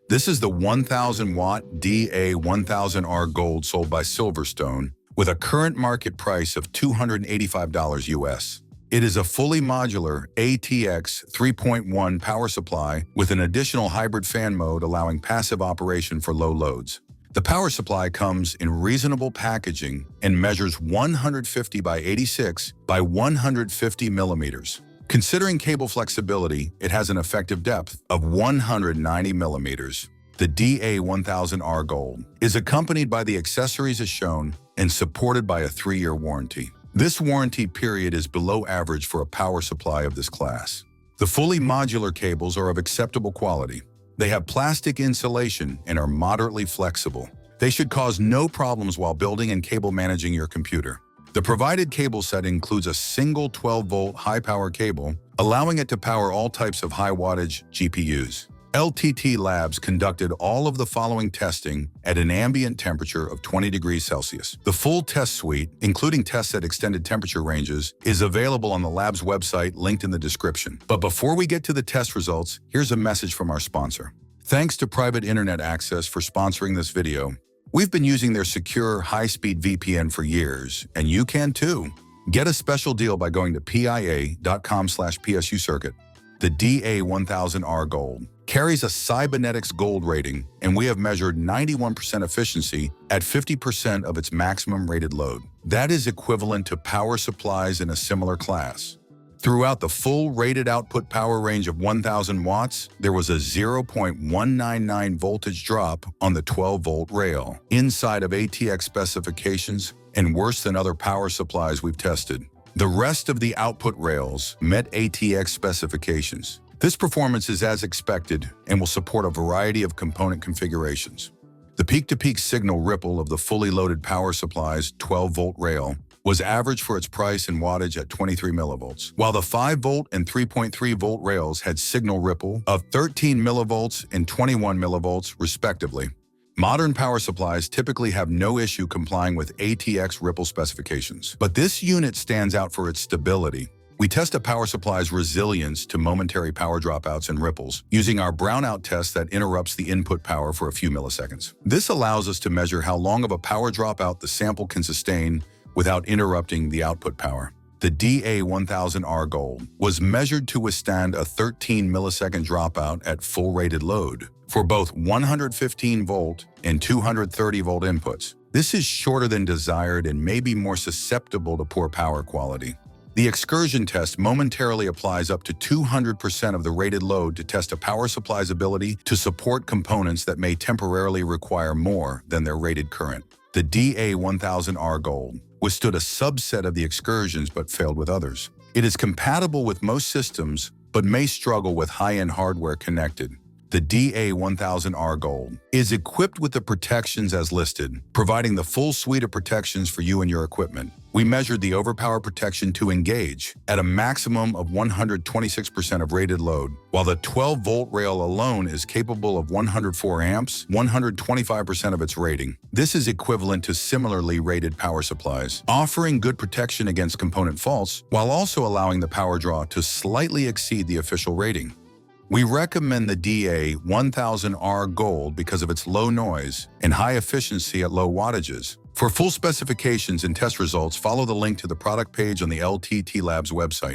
This is the 1000-watt DA1000R Gold sold by Silverstone with a current market price of $285 US. It is a fully modular ATX 3.1 power supply with an additional hybrid fan mode allowing passive operation for low loads. The power supply comes in reasonable packaging and measures 150 by 86 by 150 millimeters. Considering cable flexibility, it has an effective depth of 190 millimeters. The DA1000R Gold is accompanied by the accessories as shown and supported by a 3-year warranty. This warranty period is below average for a power supply of this class. The fully modular cables are of acceptable quality. They have plastic insulation and are moderately flexible. They should cause no problems while building and cable managing your computer. The provided cable set includes a single 12-volt high-power cable, allowing it to power all types of high-wattage GPUs. LTT Labs conducted all of the following testing at an ambient temperature of 20 degrees Celsius. The full test suite, including tests at extended temperature ranges, is available on the lab's website linked in the description. But before we get to the test results, here's a message from our sponsor. Thanks to Private Internet Access for sponsoring this video. We've been using their secure, high-speed VPN for years, and you can too. Get a special deal by going to PIA.com/PSU circuit. The DA1000R Gold carries a cybernetics gold rating, and we have measured 91% efficiency at 50% of its maximum rated load. That is equivalent to power supplies in a similar class. Throughout the full rated output power range of 1000 watts, there was a 0.199 voltage drop on the 12-volt rail, inside of ATX specifications and worse than other power supplies we've tested. The rest of the output rails met ATX specifications. This performance is as expected and will support a variety of component configurations. The peak-to-peak signal ripple of the fully loaded power supply's 12-volt rail was average for its price and wattage at 23 millivolts, while the 5-volt and 3.3-volt rails had signal ripple of 13 millivolts and 21 millivolts, respectively. Modern power supplies typically have no issue complying with ATX ripple specifications, but this unit stands out for its stability. We test a power supply's resilience to momentary power dropouts and ripples using our brownout test that interrupts the input power for a few milliseconds. This allows us to measure how long of a power dropout the sample can sustain without interrupting the output power. The DA1000R Gold was measured to withstand a 13 millisecond dropout at full rated load for both 115-volt and 230-volt inputs. This is shorter than desired and may be more susceptible to poor power quality. The Excursion test momentarily applies up to 200% of the rated load to test a power supply's ability to support components that may temporarily require more than their rated current. The DA1000R Gold withstood a subset of the Excursions but failed with others. It is compatible with most systems but may struggle with high-end hardware connected. The DA1000R Gold is equipped with the protections as listed, providing the full suite of protections for you and your equipment. We measured the overpower protection to engage at a maximum of 126% of rated load, while the 12-volt rail alone is capable of 104 amps, 125% of its rating. This is equivalent to similarly rated power supplies, offering good protection against component faults while also allowing the power draw to slightly exceed the official rating. We recommend the DA1000R Gold because of its low noise and high efficiency at low wattages. For full specifications and test results, follow the link to the product page on the LTT Labs website.